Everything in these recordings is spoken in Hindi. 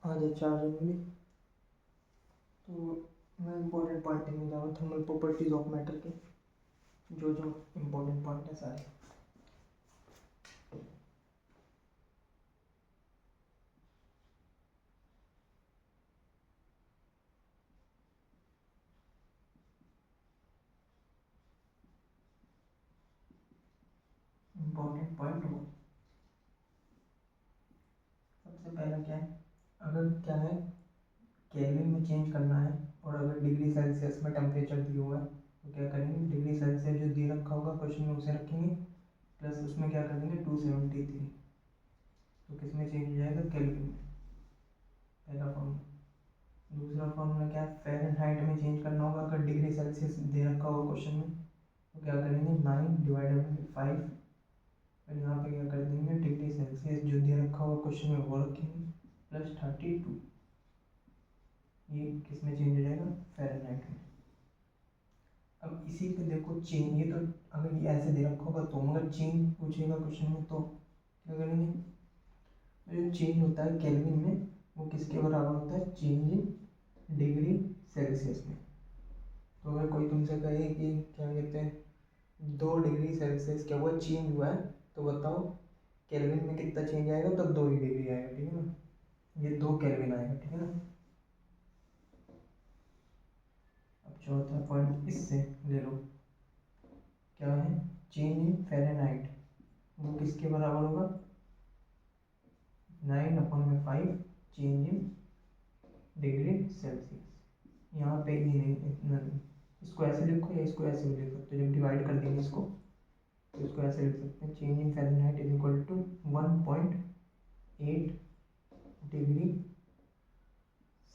आज 4 जनवरी। तो मैं इम्पोर्टेंट पॉइंट लिखने जा रहा हूँ थर्मल प्रॉपर्टीज ऑफ मैटर के, जो जो इम्पोर्टेंट पॉइंट है सारे। इम्पोर्टेंट पॉइंट हो, सबसे पहला क्या है, अगर क्या है केल्विन में चेंज करना है और अगर डिग्री सेल्सियस में टेम्परेचर दिया हुआ है तो क्या करेंगे, डिग्री सेल्सियस जो दे रखा होगा क्वेश्चन में उसे रखेंगे, प्लस उसमें क्या कर देंगे 273, तो किस में चेंज हो जाएगा, केल्विन में, पहला फॉर्मूला। दूसरा फॉर्मूला क्या है, फ़ारेनहाइट में चेंज करना होगा, अगर डिग्री सेल्सियस दे रखा होगा क्वेश्चन में तो क्या करेंगे 9/5, और यहाँ पे क्या कर देंगे डिग्री सेल्सियस जो दे रखा होगा क्वेश्चन में वो रखेंगे, प्लस 32, ये किस में चेंज हो जाएगा, फ़ारेनहाइट में। अब इसी पे देखो चेंज, ये तो अगर ये ऐसे दे रखा होगा तो, मगर चेंज पूछेगा क्वेश्चन में तो क्या करेंगे, जो चेंज होता है केल्विन में वो किसके बराबर होता है, चेंज इन डिग्री सेल्सियस में। तो अगर कोई तुमसे कहे कि क्या कहते हैं 2 डिग्री सेल्सियस क्या हुआ चेंज हुआ है, तो बताओ केल्विन में कितना चेंज आएगा, तब 2 ही डिग्री आएगा, ठीक है ना, ये 2 केल्विन आएगा, ठीक है ना। अब चौथा पॉइंट इससे ले लो, क्या है, चेंज इन फ़ारेनहाइट, वो किसके बराबर होगा, 9/5 चेंज इन डिग्री सेल्सियस। यहाँ पे ये नहीं, इतना नहीं, इसको ऐसे लिखो या इसको ऐसे भी लिख सकते हो, जब डिवाइड कर देंगे इसको तो इसको ऐसे लिख सकते हैं, change in Fahrenheit is equal to 1.8 degree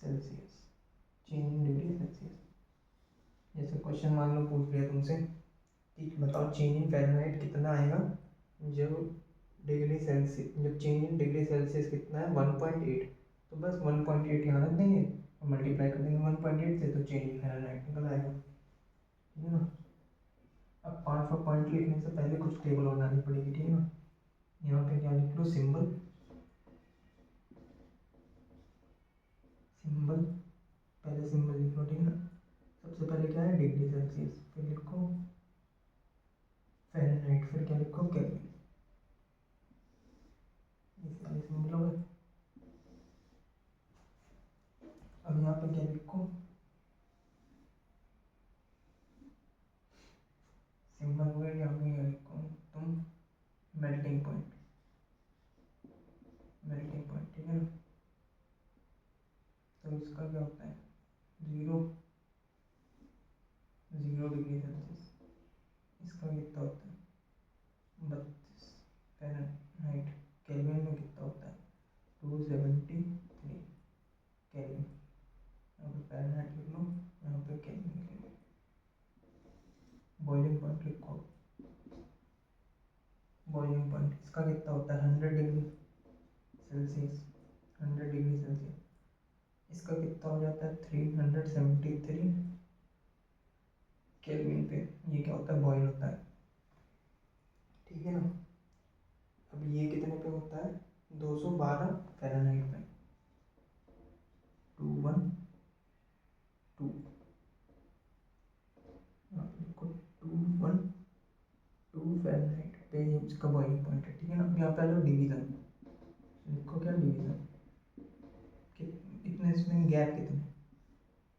Celsius, change in degree Celsius. जैसे क्वेश्चन मान लो पूछ लिया तुमसे कि बताओ चेंज इन फ़ारेनहाइट कितना आएगा जब डिग्री सेल्सियस, जब चेंज इन डिग्री सेल्सियस कितना है 1.8, तो बस 1.8 यहाँ रख देंगे और मल्टीप्लाई कर देंगे 1.8 से, तो चेंज इन फ़ारेनहाइट निकल आएगा, ठीक है ना। अब 5वां पॉइंट लिखने से पहले कुछ टेबल बनानी पड़ेगी, ठीक है ना। यहाँ पे क्या लिख लो, सिंबल, सिंबल, पहले सिंबल लिख लो, ठीक है ना। सबसे पहले क्या है डिग्री सेल्सियस, फिर लिखो फ़ारेनहाइट, फिर क्या लिखो केल्विन, ये सारे सिंबल हो गए। अब यहाँ पे क्या लिखो, सिंबल हो गया, यहाँ पे क्या लिखो तुम, मेल्टिंग पॉइंट, मेल्टिंग पॉइंट, ठीक है ना। तो इसका क्या होता है, 0 डिग्री सेल्सियस, इसका कितना होता है 32 फ़ारेनहाइट, केल्विन में कितना होता है 273 केल्विन। यहाँ पे फ़ारेनहाइट लिख लो, यहाँ पे केल्विन लिख लो। बॉइलिंग पॉइंट लिखो, बॉइलिंग पॉइंट इसका कितना होता है 100 डिग्री सेल्सियस, 100 डिग्री सेल्सियस, इसका कितना हो जाता है 373 केल्विन पे, ये क्या होता है बॉयल होता है, ठीक है ना। अब ये कितने पे होता है 212 फ़ारेनहाइट पे, 212, यहाँ पे लिखो 212 फ़ारेनहाइट पे इसका बॉइलिंग पॉइंट है, ठीक है ना। अब यहाँ पे आ जाओ डिवीज़न, लिखो क्या डिवीज़न, इतने इसमें गैप कितने,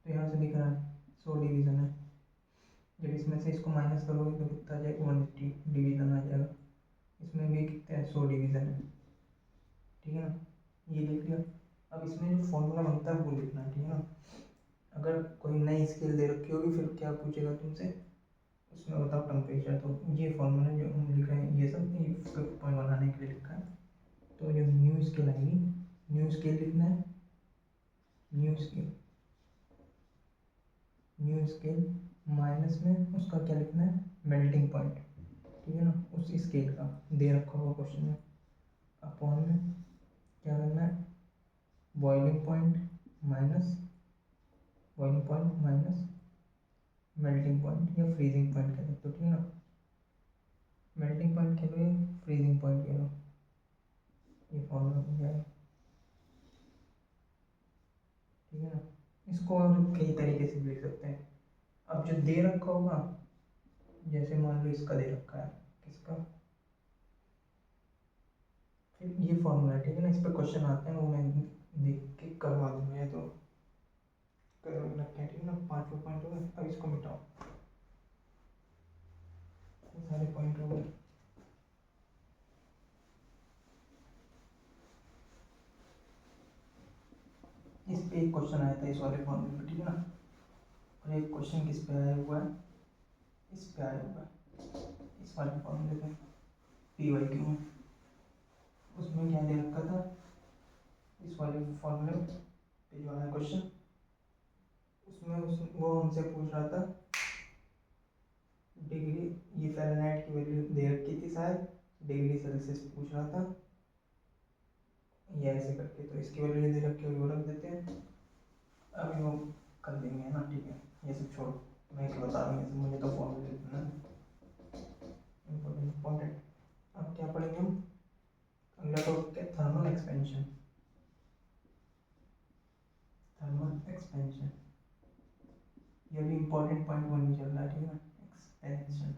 तो यहाँ से दिख रहा है 100 डिवीज़न है, जब इसमें से इसको माइनस करोगे तो कितना आ जाएगा 180 डिवीज़न आ जाएगा, इसमें भी कितने हैं 100 डिवीज़न है, ठीक है ना, ये लिख लिया। अब इसमें जो फॉर्मूला बनता है वो लिखना है, ठीक है ना। अगर कोई नई स्केल दे रखी होगी फिर क्या पूछेगा तुमसे, उसमें बताओ टेम्परेचर, तो ये फॉर्मूला जो हम लिख रहे हैं ये सब ये पॉइंट बनाने के लिए लिखा है। तो जो न्यू स्केल आएगी, न्यू स्केल लिखना है, new scale, new scale minus में उसका क्या लिखना है मेल्टिंग पॉइंट, ठीक है ना, उस स्केल का दे रखा होगा क्वेश्चन में, अपॉन में क्या करना है boiling point minus, boiling point minus melting point या फ्रीजिंग पॉइंट कह सकते हो, ठीक है ना। मेल्टिंग पॉइंट कह लो या फ्रीजिंग पॉइंट कह लो, ये फॉर्मूला बन जाएगा। ठीक है ना। इसको और कई तरीके से भी लिख सकते हैं। अब जो दे रखा होगा, जैसे मान लो इसका दे रखा है, किसका, फिर ये फॉर्मूला है, ठीक है ना। इस पर क्वेश्चन आते हैं, वो मैं देख के करवा दूंगा, तो कदम रखे हैं, ठीक है ना। 5 पॉइंट हो गए। अब इसको मिटाओ, सारे पॉइंट हो गए। इस पे एक क्वेश्चन आया था इस वाले फॉर्मूले पे, ठीक है ना। और एक क्वेश्चन किस पे आया हुआ है, इस पे आया हुआ है, इस वाले फॉर्मूले पे, पी वाई क्यू में। उसमें क्या दे रखा था, इस वाले फॉर्मूले पे जो आया क्वेश्चन, उसमें वो हमसे पूछ रहा था डिग्री, ये फ़ारेनहाइट की वैल्यू दे रखी थी शायद, डिग्री सेल्सियस पूछ रहा था, ये ऐसे करके। तो इसकी वैल्यू दे रखी है, वो रख देते हैं। अभी वो कर देंगे, है ना, ठीक है। ये सब छोड़ो, मैं क्या बता रहा हूँ, मुझे तो फॉर्मूले लिखना इम्पोर्टेंट। अब क्या पढ़ेंगे हम, अगला टॉपिक है थर्मल एक्सपेंशन। थर्मल एक्सपेंशन, ये भी इम्पोर्टेंट पॉइंट बनने चल रहा है, ठीक है ना। एक्सपेंशन,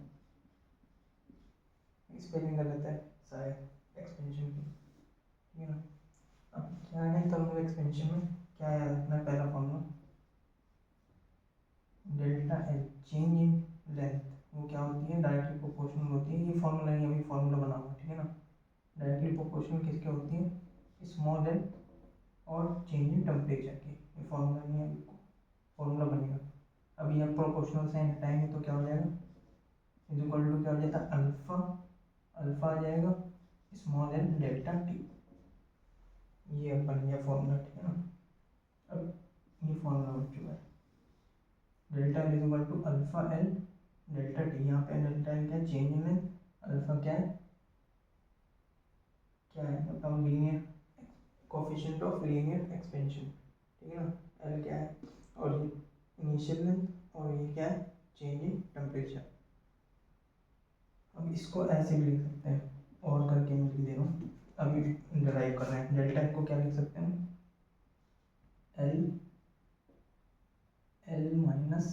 स्पेलिंग गलत है शायद एक्सपेंशन की, ठीक है ना। अब क्या है थर्मल एक्सपेंशन में, क्या याद रखना है, पहला formula delta L, change in length, वो क्या होती है, डायरेक्टली प्रोपोर्शनल होती है। ये फॉर्मूला नहीं, अभी फॉर्मूला बना हुआ, ठीक है ना। डायरेक्टली प्रोपोर्शनल किसके होती है, स्मॉल एल और चेंज इन टेम्परेचर की। ये फॉर्मूला नहीं है, फॉर्मूला बनेगा। अभी हम प्रोपोर्शनल साइन हटाएंगे तो क्या हो जाएगा, इज इक्वल टू क्या हो जाता है, अल्फा, अल्फा आ जाएगा स्मॉल एल डेल्टा टी। ये अब बन गया फॉर्मूला, ठीक है ना। अब ये फॉर्मूला बन चुका है, delta L is equal to alpha L delta T. यहाँ पे डेल्टा एल क्या है, चेंज इन लेंथ, अल्फा क्या है, क्या है बताओ, linear coefficient of linear expansion, ठीक है ना। एल क्या है, और ये इनिशियल लेंथ, और ये क्या है, चेंज इन टेम्परेचर। अब इसको ऐसे भी लिख सकते हैं, और करके मैं लिख दे रहा हूँ, अभी डिराइव कर रहे हैं। डेल्टा को क्या लिख सकते हैं, L, L minus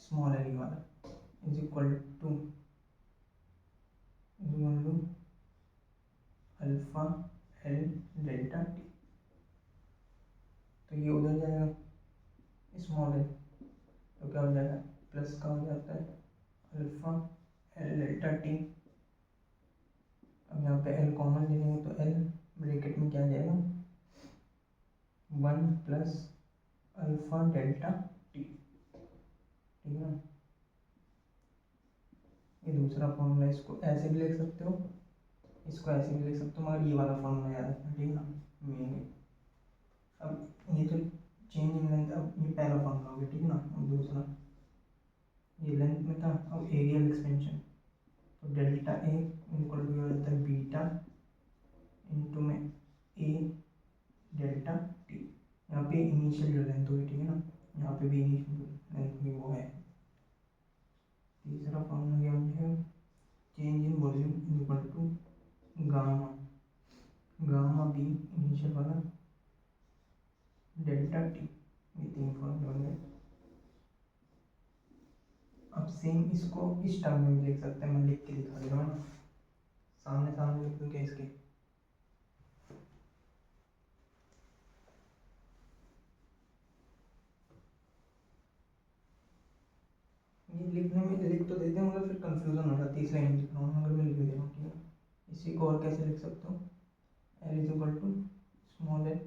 small L वाला is equal to alpha L delta T. तो ये उधर जाएगा स्मॉल एल, तो क्या हो जाएगा, प्लस का हो जाता है अल्फा एल डेल्टा टी। अब यहाँ पे एल कॉमन ले लेंगे तो एल ब्रैकेट में क्या आ जाएगा, 1 प्लस अल्फा डेल्टा टी, ठीक है ना। ये दूसरा फॉर्मूला, इसको ऐसे भी लिख सकते हो, इसको ऐसे भी लिख सकते हो, मगर ये वाला फॉर्मूला याद रखना, ठीक है ना, मेन। अब ये तो चेंज इन लेंथ, अब ये पहला फॉर्मूला हो गया, ठीक है ना। अब दूसरा, ये लेंथ में था, अब एरियल एक्सपेंशन, तो डेल्टा ए इक्वल टू हो जाता है बीटा इंटू में ए डेल्टा टी। यहाँ पे इनिशियल जो लेंथ हुई, ठीक है ना, यहाँ पे भी इनिशियल लेंथ हुई, वो है। तीसरा फॉर्मूला क्या बन जाएगा, change in volume equal to gamma, gamma B initial वाला डेल्टा टी। ये 3 फॉर्मूले बन गए। अब सेम इसको इस टर्म में भी लिख सकते हैं, मैं लिख के दिखा दे रहा हूँ, सामने सामने लिख दूँ क्या इसके, ये लिखने में लिख तो देते हैं मगर फिर कंफ्यूजन हो जाती है, इसलिए नहीं लिख रहा हूँ, मगर मैं लिख दे रहा हूँ, ठीक है। इसी को और कैसे लिख सकता हूँ, L is equal to small L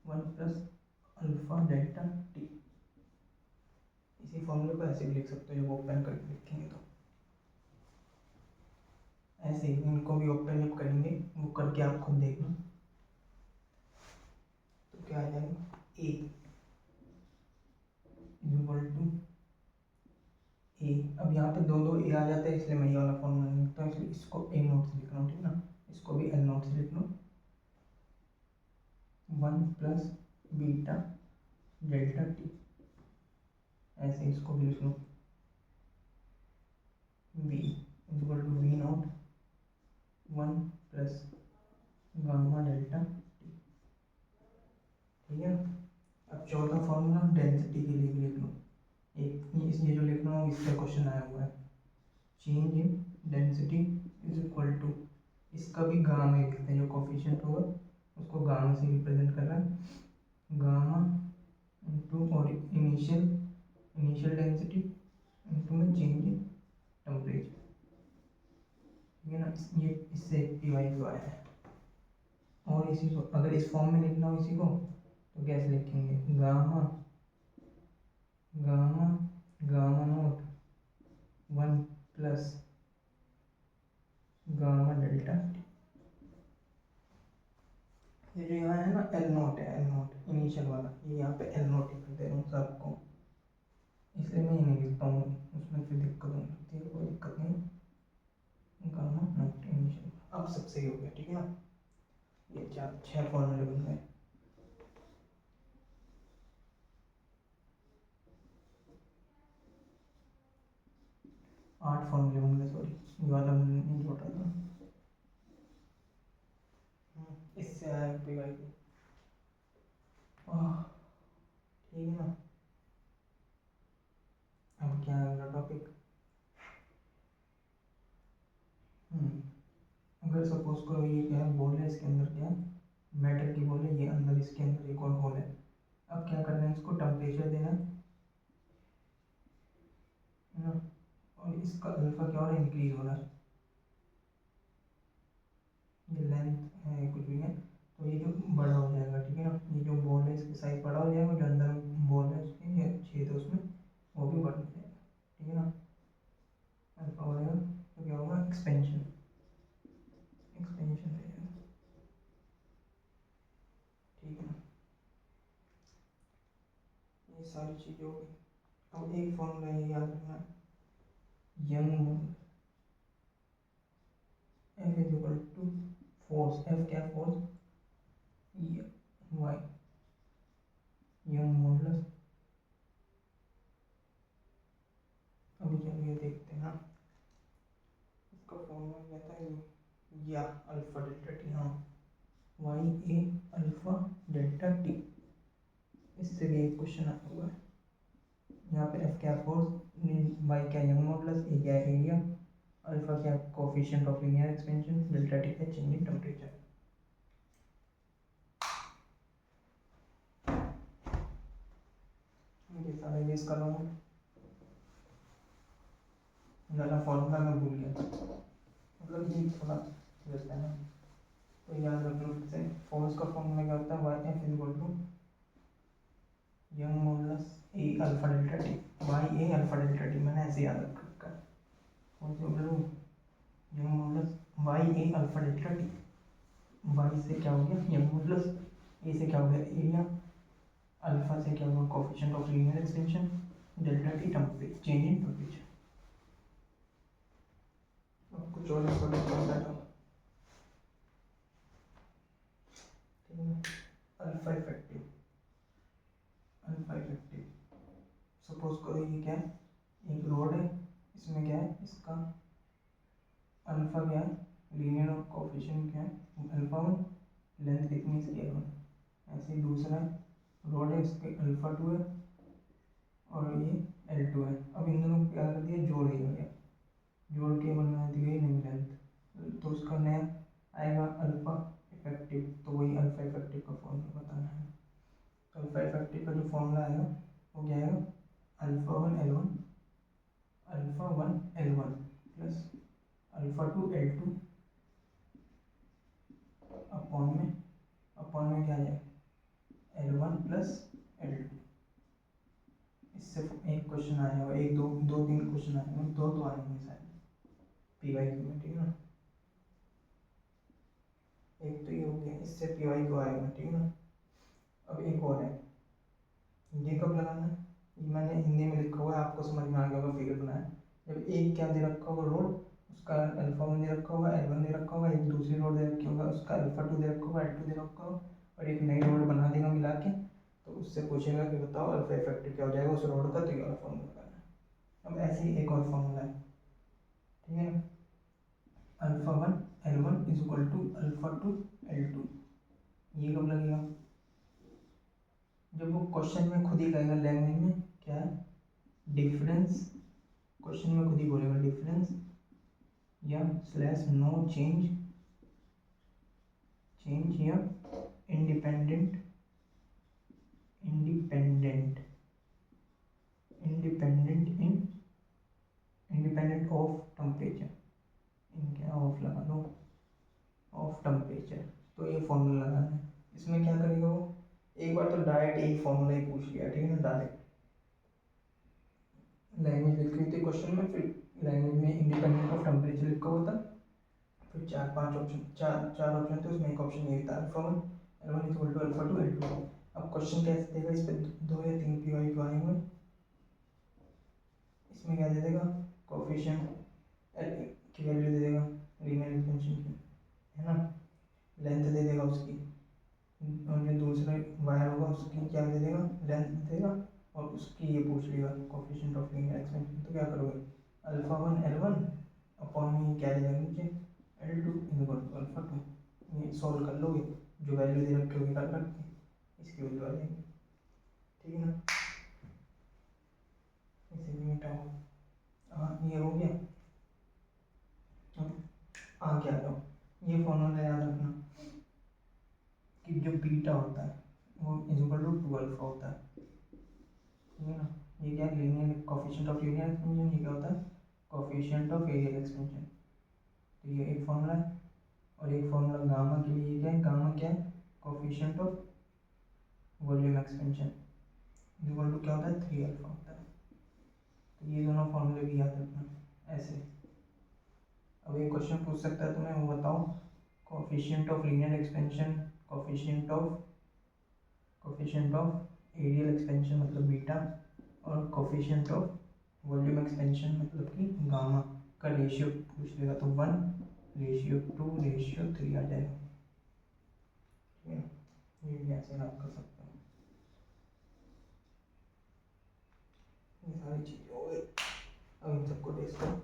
1 plus alpha delta T. इसी फॉर्मूले को ऐसे भी लिख सकते हो, जब ओपन करके लिखेंगे तो ऐसे ही। इनको भी ओपन जब करेंगे, वो करके आप खुद देखना, तो क्या आ जाएगा, ए इज इक्वल टू ए। अब यहाँ पे दो दो ए आ जाते हैं, इसलिए मैं ये वाला फॉर्मूला नहीं लिखता हूँ, इसलिए इसको ए नोट से लिख रहा हूँ, ठीक है ना। इसको भी एल नोट से लिख लो, 1 प्लस बीटा डेल्टा टी, ऐसे इसको भी लिख लो, V is equal to V naught 1 plus gamma delta T, ठीक है। फॉर्मूला डेंसिटी के लिए भी लिख लो। एक ये जो लिख रहा हूँ इसका क्वेश्चन आया हुआ है, change in density is equal to, इसका भी गामा में लिखते हैं, जो कोफिशिएंट होगा उसको गामा से रिप्रेजेंट कर रहा है, गामा इंटू और इनिशियल डेंसिटी इंटू में चेंज इन टेम्परेचर, ठीक है ना। ये इससे पी वाई क्यू आया है। और इसी को अगर इस फॉर्म में लिखना हो इसी को तो कैसे लिखेंगे, gamma gamma gamma note 1 plus gamma delta T. ये जो यहाँ है ना एल नोट है, एल नोट इनिशियल वाला, ये यहाँ पे एल नोट ही कर दे रहा हूँ सबको, इसलिए मैं ये नहीं लिखता हूँ, उसमें फिर दिक्कत हो सकती है, कोई दिक्कत नहीं। गामा नोट इनिशियल, अब सब सही हो गया, ठीक है ना। ये 6 फॉर्मूले बन गए। आठ फॉर्मूले बन गए, सॉरी ये वाला नहीं जोड़ा था। इससे आया पी वाई को, ठीक है ना। अब क्या है अगला टॉपिक, अगर सपोज करो ये क्या है, बॉल है, इसके अंदर क्या है, मेटल की बॉल है, ये अंदर इसके अंदर एक और बॉल है। अब क्या करना है, इसको टेम्परेचर देना है ना, और इसका अल्फा क्या हो रहा है, इंक्रीज हो रहा है, ये लेंथ है कुछ भी है, तो ये जो बड़ा हो जाएगा, ठीक है ना। ये जो बॉल है इसकी साइज बड़ा हो जाएगा, जो अंदर बॉल है उसके ये छेद है उसमें वो भी बढ़ जाएगा, ठीक है ना। अल्फा हो जाएगा तो क्या होगा, एक्सपेंशन एक्सपेंशन रहेगा, ठीक है ना। ये सारी चीज़ें हो गई। अब एक फॉर्मूला ये याद रखना है, young F is equal to force, F क्या फोर्स, वाई यंग मॉडुलस। अभी चलिए देखते हैं ना, इसका फॉर्मूला क्या था, या अल्फा डेल्टा टी, हाँ Y A alpha delta T. इससे भी एक क्वेश्चन आया हुआ है, यहाँ पे एफ क्या फोर्स, वाई क्या यंग मॉडुलस, ए क्या एरिया, अल्फा क्या coefficient of linear expansion, delta T क्या चेंज इन टेम्परेचर। ये सारा बेस कर रहा हूँ, ज़्यादा फॉर्मूला मैं भूल गया, मतलब ये थोड़ा रहता है ना, तो याद रख लो फिर से। फोर्स का फॉर्मूला क्या होता है, Y F is equal to young modulus A alpha delta T, Y A alpha delta T, मैंने ऐसे याद रखा है। Young modulus Y A alpha delta T, Y से क्या हो गया यंग मॉडुलस, ए से क्या हो गया एरिया, अल्फा से क्या होगा coefficient of linear expansion, delta T temperature change in temperature. अब कुछ और इंपॉर्टेंट करना है, alpha effective, alpha effective suppose करो ये क्या है, एक रोड है, इसमें क्या है, इसका अल्फा क्या है, लीनियर और कोफिशिएंट क्या है, अल्फा 1, लेंथ कितनी इसकी L1। ऐसे ही दूसरा रोड है, इसके अल्फा 2 है और ये L2 है। अब इन दोनों को क्या कर दिया, जोड़ दिया गया, जोड़ के बना दी गई नई लेंथ, तो उसका नया आएगा अल्फा इफेक्टिव, तो वही अल्फा इफेक्टिव का फॉर्मूला बताना है। तो अल्फा इफेक्टिव का जो फॉर्मूला आएगा वो क्या आएगा, alpha 1 L1 plus alpha 2 L2 upon में क्या आ जाएगा L1 प्लस L2। इससे एक क्वेश्चन आया होगा, एक दो दो तीन क्वेश्चन आए होंगे, दो तो आए होंगे शायद पी वाई क्यू में, ठीक है ना। एक तो ये हो गया, इससे पी वाई क्यू आएगा, ठीक है ना। अब एक और है, ये कब लगाना है, ये मैंने हिंदी में लिखा हुआ है, आपको समझ में आ गया होगा, फिगर बनाया। जब एक क्या दे रखा होगा रोड, उसका अल्फा 1 दे रखा होगा, L1 दे रखा होगा, एक दूसरी रोड दे रखी होगा, उसका अल्फा 2 दे रखा होगा, L2 दे रखा होगा, और एक नई रोड बना देगा मिला के, तो उससे पूछेगा कि बताओ अल्फा इफेक्टिव क्या हो जाएगा उस रोड का, तो ये वाला फॉर्मूला करना है। अब ऐसे ही एक और फॉर्मूला है, ठीक है ना, alpha 1 L1 is equal to alpha 2 L2। ये कब लगेगा, जब वो क्वेश्चन में खुद ही कहेगा लैंग्वेज में क्या है डिफरेंस, क्वेश्चन में खुद ही बोलेगा डिफरेंस या स्लैश नो चेंज या इंडिपेंडेंट इंडिपेंडेंट ऑफ टेम्परेचर, इन क्या ऑफ लगा दो ऑफ टेम्परेचर। तो ये फॉर्मूला लगाना है। इसमें क्या करेगा वो, एक बार तो डायरेक्ट एक फॉर्मूला ही पूछ लिया, ठीक है ना, डायरेक्ट लैंग्वेज लिखी हुई थी क्वेश्चन में, फिर लैंग्वेज में इंडिपेंडेंट ऑफ टेम्परेचर लिखा हुआ था, फिर चार चार ऑप्शन थे, उसमें एक ऑप्शन ये था alpha one L1 equal to alpha two L2। अब क्वेश्चन कैसे देगा, इस पर 2 या 3 पी वाई आए हुए, इसमें क्या दे देगा कोफिशिएंट की वैल्यू दे देगा लीनियर एक्सपेंशन की, है ना, लेंथ दे देगा उसकी, और जो दूसरा वायर होगा उसकी क्या दे देगा लेंथ दे देगा, और उसकी ये पूछ लेगा कोफिशिएंट ऑफ लीनियर एक्सपेंशन। तो क्या करोगे अल्फा वन L1 अपॉन में क्या देगा नीचे L2 equal to alpha two, ये सॉल्व कर लोगे, जो वैल्यू दे रखी होगी कर रख के इसकी वैल्यू आ जाएगी, ठीक है ना। इसे भी मिटाओ, हाँ ये हो गया। आगे आ जाओ, ये फॉर्मूला याद रखना कि जो बीटा होता है वो इक्वल टू 2 अल्फा होता है, ठीक है ना। ये क्या linear coefficient of linear expansion, ये क्या होता है कोफिशिएंट ऑफ एरियल एक्सपेंशन। तो ये एक फॉर्मूला है, और एक फॉर्मूला गामा के लिए क्या है, गामा क्या है coefficient of volume expansion equal to क्या होता है 3 अल्फा होता है। तो ये दोनों फॉर्मूले भी याद रखना ऐसे। अब एक क्वेश्चन पूछ सकता है तुम्हें, वो बताओ coefficient of linear expansion, coefficient of areal expansion मतलब बीटा, और कोफिशिएंट ऑफ वॉल्यूम एक्सपेंशन मतलब कि गामा का रेशियो पूछ लेगा, तो 1:2:3 आ जाएगा, ठीक है। ये भी ऐसे आप कर सकते हो। ये सारी चीज़ें हो गई, अब इन सबको टेस्ट करो।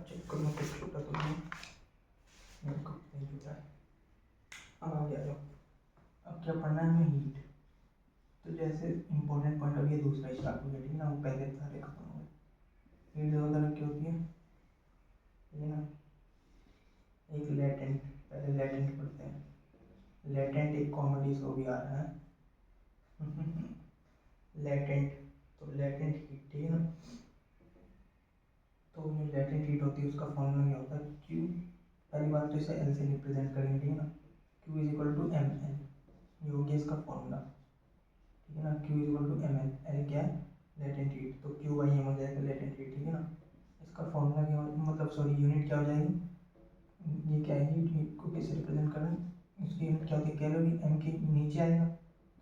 चेक करना कुछ छोटा तो नहीं, मेरे को नहीं छोटा है। अब आगे आ जाओ, अब क्या पढ़ना है हमें हीट। तो जैसे इंपॉर्टेंट पॉइंट अब ये दूसरा स्टार्ट हो गया, ठीक है ना, वो पहले सारे खत्म हो गए। हीट दो तरह की होती है, ठीक है ना, एक लेटेंट, पहले लेटेंट पढ़ते हैं। लेटेंट एक कॉमेडी शो भी आ रहा है लेटेंट, तो लेटेंट हीट, ठीक है ना। तो जो लेटेंट हीट होती है उसका फॉर्मूला क्या होता है Q, पहली बात तो इसे L से रिप्रेजेंट करेंगे, ठीक है ना, Q is equal to M L, ये हो गया इसका फॉर्मूला, ठीक है ना। Q is equal to M L, L क्या है लेटेंट हीट, तो Q बाई एम हो जाएगा लेटेंट हीट, ठीक है ना। इसका फॉर्मूला क्या मतलब सॉरी यूनिट क्या हो जाएगी, ये क्या है हीट को कैसे रिप्रेजेंट कर रहे हैं, इसकी यूनिट क्या होती है कैलोरी, एम के नीचे आएगा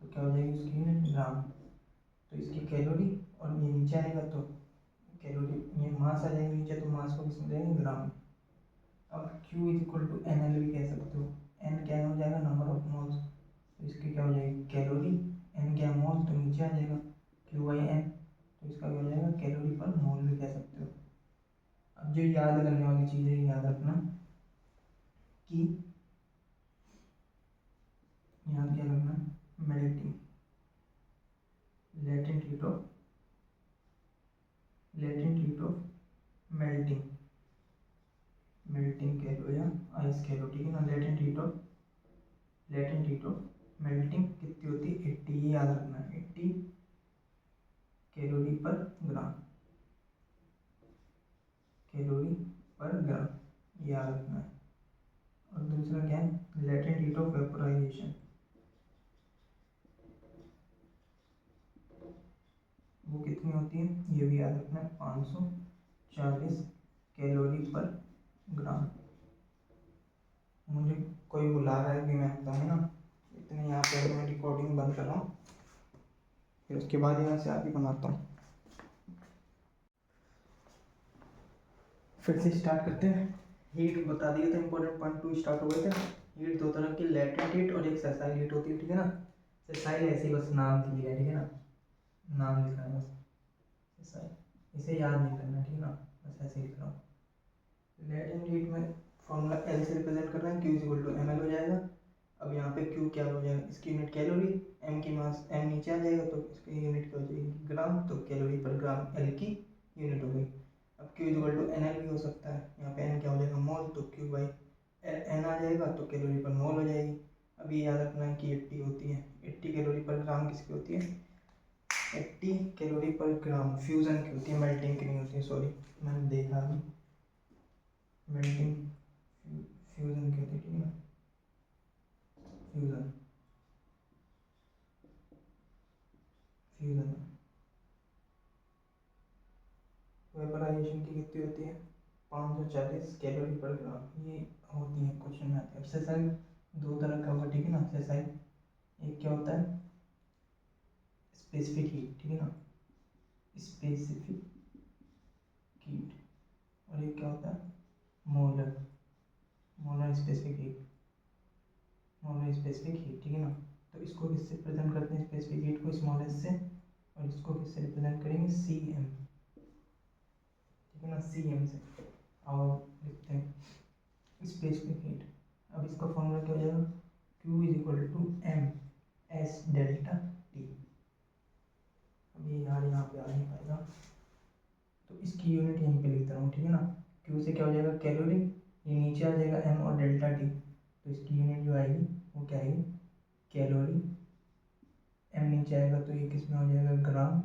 तो क्या हो जाएगी इसकी यूनिट ग्राम, तो इसकी कैलोरी, और ये नीचे आएगा तो कैलोरी, ये मास आ जाएगा नीचे तो मास को किस में देंगे ग्राम। अब Q is equal to N L भी कह सकते हो, एन क्या हो जाएगा नंबर ऑफ मोल्स, तो इसकी क्या हो जाएगी कैलोरी, एन क्या मोल तो नीचे आ जाएगा Q बाई एन, तो इसका क्या हो जाएगा कैलोरी पर मोल भी कह सकते हो। अब जो याद करने वाली चीज़ें याद रखना कि यहाँ क्या करना है melting, latent heat of melting, कह लो या आइस कह लो, ठीक है ना। लेटेंट हीट ऑफ मेल्टिंग कितनी होती है 80, ये याद रखना है 80 कैलोरी पर ग्राम, ये याद रखना है। और दूसरा क्या है लेटेंट हीट ऑफ वेपोराइजेशन, वो कितनी होती है ये भी याद रखना है 540 कैलोरी पर ग्राम। मुझे कोई बुला रहा है कि मैं आता हूँ ना, इतने यहाँ पे मैं रिकॉर्डिंग बंद कर रहा हूँ, फिर उसके बाद यहाँ से आगे बनाता हूँ। फिर से स्टार्ट करते हैं। हीट बता दिए थे, इंपॉर्टेंट पॉइंट 2 स्टार्ट हो गए थे। हीट दो तरह की, लैटेंट हीट और एक सेसाइल हीट होती है, ठीक है ना। सेसाइल ऐसे ही बस नाम दिया है, ठीक है ना, नाम लिखना है बस सेसाइल, इसे याद नहीं करना, ठीक है ना, बस ऐसे लिख रहा हूँ। लैटेंट हीट में फॉर्मूला एल से रिप्रेजेंट कर रहे हैं, Q is equal to M L हो जाएगा। अब यहाँ पे क्यू क्या हो जाएगा, इसकी यूनिट कैलोरी, एम की मास, एम नीचे आ जाएगा तो इसकी यूनिट क्या हो जाएगी ग्राम, तो कैलोरी पर ग्राम एल की यूनिट हो गई। अब Q is equal to N L भी हो सकता है, यहाँ पे एन क्या हो जाएगा मोल, तो क्यू बाई एन आ जाएगा तो कैलोरी पर मोल हो जाएगी। अब ये याद रखना है कि 80 होती है, 80 कैलोरी पर ग्राम किसकी होती है, 80 कैलोरी पर ग्राम फ्यूज़न की होती है, मेल्टिंग की नहीं होती है, सॉरी मैंने देखा अभी, मेल्टिंग फ्यूज़न की होती है, ठीक है ना, फ्यूज़न फ्यूज़न वेपराइजेशन की कितनी होती है 540 कैलोरी पर ग्राम, ये होती है क्वेश्चन में आती है। एक्सरसाइज दो तरह का होगा, ठीक है ना, एक्सरसाइज एक क्या होता है स्पेसिफिक हीट, ठीक है ना, स्पेसिफिक हीट, और एक क्या होता है molar, molar specific heat, molar specific heat, ठीक है ना। तो इसको किससे प्रेजेंट करते हैं स्पेसिफिक हीट को, स्मॉल एस से, और इसको किससे रिप्रेजेंट करेंगे सी एम, ठीक है ना, सी एम से। और लिखते हैं स्पेसिफिक हीट। अब इसका फॉर्मूला क्या हो जाएगा, Q is equal to M S delta T. अब ये यार यहाँ पे आ नहीं पाएगा, तो इसकी यूनिट यहीं पे लिखता हूँ, ठीक है ना। Q से क्या हो जाएगा कैलोरी, ये नीचे आ जाएगा एम और डेल्टा टी, तो इसकी यूनिट जो आएगी वो क्या आएगी कैलोरी, एम नीचे आएगा तो ये किस में हो जाएगा ग्राम,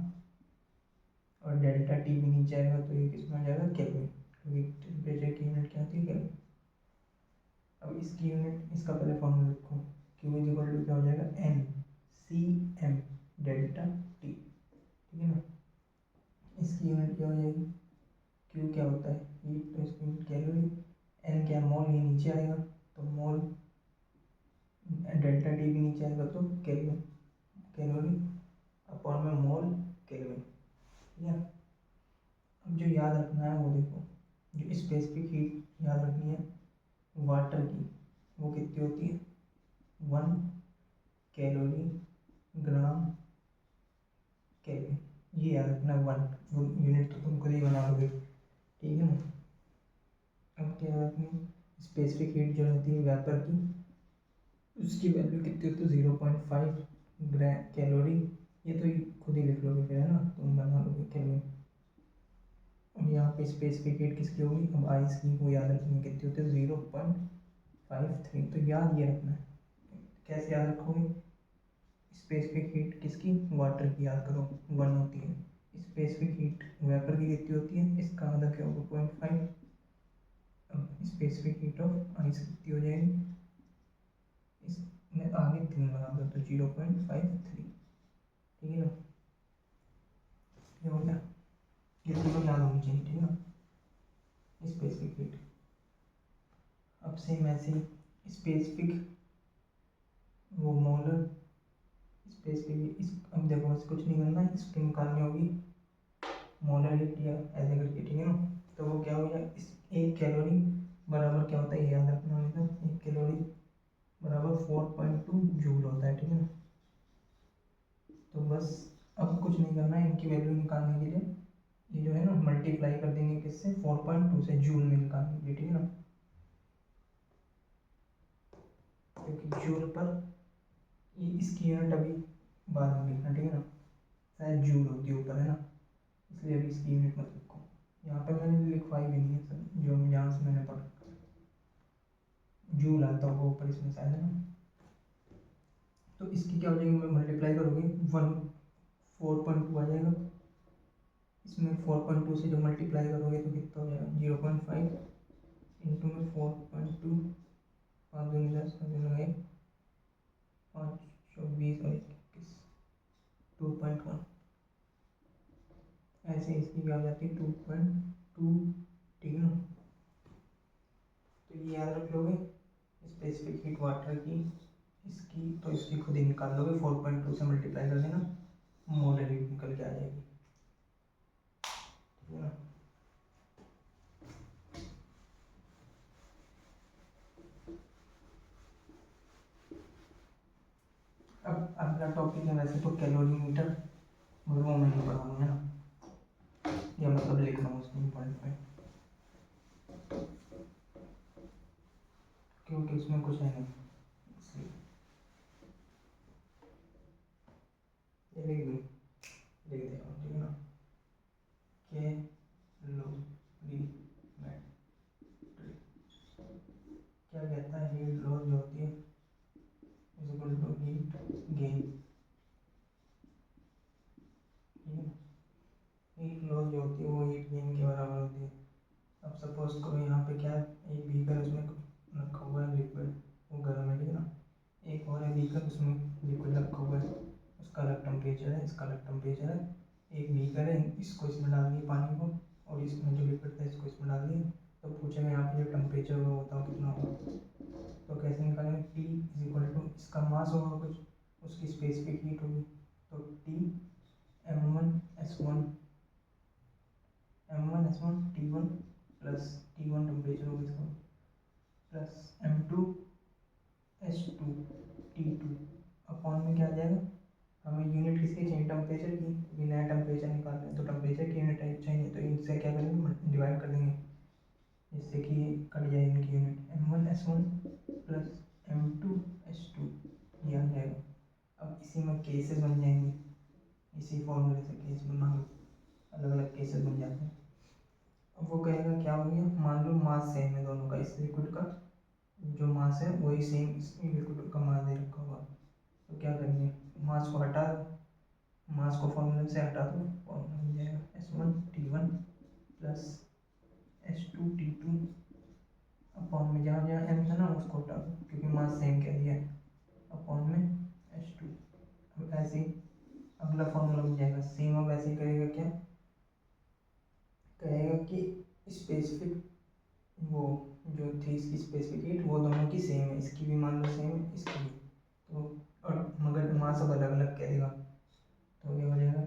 और डेल्टा टी भी नीचे आएगा तो ये किस में हो जाएगा केल्विन, क्योंकि टेम्परेचर की यूनिट क्या होती है केल्विन। अब इसकी यूनिट, इसका पहले फॉर्मूला लिखो, Q इज इक्वल टू क्या हो जाएगा N C M delta T, ठीक है ना। इसकी यूनिट क्या हो जाएगी, Q क्या होता है हीट, तो इसकी यूनिट कैलोरी, एन क्या मोल, ये नीचे आएगा तो मोल, डेल्टा टी भी नीचे आएगा तो केल्विन, कैलोरी अपॉन में मोल केल्विन, ठीक है। अब जो याद रखना है वो देखो, जो स्पेसिफिक हीट याद रखनी है वाटर की, वो कितनी होती है 1 कैलोरी ग्राम केल्विन, ये याद रखना 1, वो यूनिट तो तुम खुद ही बना लोगे, ठीक है ना। अब क्या याद रखनी, स्पेसिफिक हीट जो होती है वेपर की, उसकी वैल्यू कितनी होती है 0.5 ग्राम कैलोरी, ये तो खुद ही लिख लोगे फिर, है ना, तुम बना लोगे केल्विन। और यहाँ पे स्पेसिफिक हीट किसकी होगी, अब आइस की, वो याद रखनी कितनी होती है 0.53, तो याद ये रखना है। कैसे याद रखोगे, स्पेसिफिक हीट किसकी वाटर की याद करो 1 होती है, स्पेसिफिक हीट वेपर की कितनी होती है, इसका आधा क्या होगा 0.5, स्पेसिफिक हीट ऑफ आइस कितनी हो जाएगी, इसमें आगे 3 लगा दो तो 0.53, ठीक है ना, ये हो गया, ये तीनों याद होनी चाहिए, ठीक है ना, स्पेसिफिक हीट। अब सेम ऐसे ही स्पेसिफिक वो मोलर स्पेसिफिक, इस अब देखो बस कुछ नहीं करना है, इसकी निकालनी होगी मोलर हीट या ऐसे करके, ठीक है ना। तो वो क्या हो गया, इस 1 कैलोरी बराबर क्या होता है ये याद रखना, मतलब 1 कैलोरी बराबर 4.2 जूल होता है, ठीक है ना। तो बस अब कुछ नहीं करना है, इनकी वैल्यू निकालने के लिए ये जो है ना मल्टीप्लाई कर देंगे किससे 4.2 से, जूल में निकालने के लिए, ठीक है ना, क्योंकि जूल पर ये इसकी यूनिट अभी बाद में लिखना, ठीक है ना, शायद जूल होती है ऊपर, है ना, इसलिए अभी इसकी यूनिट मत लिखो, यहाँ पे मैंने लिखवाई भी नहीं है सर, जो यहाँ से मैंने पढ़ा जूल आता होगा ऊपर इसमें शायद, है ना। तो इसकी क्या हो जाएगी, मैं मल्टीप्लाई करोगे 4.2 आ जाएगा, इसमें 4.2 से जो मल्टीप्लाई करोगे तो कितना हो जाएगा 0.5 इंटू में 4.2, 5 दूनी 10, 5 24 और 21, 2.1, ऐसे इसकी क्या हो जाती है 2.2, ठीक है ना। तो ये याद रख लोगे स्पेसिफिक हीट वाटर की, इसकी तो इसकी खुद ही निकाल लोगे, 4.2 से मल्टीप्लाई कर देना, मोलर हीट निकल के आ जाएगी, ठीक है ना। कैलोरीमीटर, मगर वो मैं नहीं पढ़ाऊँगा ना, या मतलब लिख रहा हूँ उसमें इम्पॉर्टेंट पॉइंट, क्योंकि उसमें कुछ है नहीं इसलिए ये लिख दूँ, लिख दे रहा हूँ, ठीक है ना। कैलोरीमेट्री क्या कहता है, हीट लॉस जो होती है is equal to heat gain, ठीक है। हीट लॉस जो होती है वो हीट गेन के बराबर होती है। अब सपोज करो यहाँ पे क्या है, एक बीकर उसमें रखा हुआ है लिक्विड, वो गर्म है, ठीक है ना। एक और है बीकर, उसमें लिक्विड रखा हुआ है, उसका अलग टेम्परेचर है, इसका अलग टेम्परेचर है। एक बीकर है, इसको इसमें डाल दिए पानी को, और इसमें जो लिक्विड था इसको इसमें डाल दिए। तो पूछेगा यहाँ पे जो टेम्परेचर होगा वो बताओ कितना होगा। तो कैसे निकालेंगे, T इज इक्वल टू इसका मास होगा कुछ, उसकी स्पेसिफिक हीट होगी, तो T m1s1 T1 plus T1 temperature होगा इसका, प्लस m2s2 T2 अपॉन में क्या आ जाएगा, हमें यूनिट किसकी चाहिए, टेम्परेचर की, अभी नया टेम्परेचर निकाल रहे हैं तो टेम्परेचर की यूनिट चाहिए, तो इनसे क्या करेंगे, डिवाइड कर देंगे, जिससे कि कट जाए इनकी यूनिट, m1s1 प्लस m2s2 ये आ जाएगा। अब इसी में केसेस बन जाएंगे, इसी फॉर्मूले से केस बना लो, अलग अलग केसेस बन जाते हैं। अब वो कहेगा क्या हो गया, मान लो मास सेम है दोनों का, इस लिक्विड का जो मास है वही सेम इस लिक्विड का मास दे रखा होगा, तो क्या करेंगे, मास को हटा दो, मास को फॉर्मूले से हटा दो, फॉर्मूला मिल जाएगा S1T1 प्लस S2T2 अपॉन में जहाँ जहाँ m था ना उसको हटा दो, क्योंकि मास सेम कह दिया है, अपॉन में S2। अब ऐसे ही अगला फॉर्मूला मिल जाएगा सेम। अब ऐसे ही करेगा, क्या कहेगा कि स्पेसिफिक वो जो थी इसकी स्पेसिफिक हीट वो दोनों की सेम है, इसकी भी मान लो सेम है, इसकी भी, तो और मगर मास अब अलग अलग कह देगा, तो ये हो जाएगा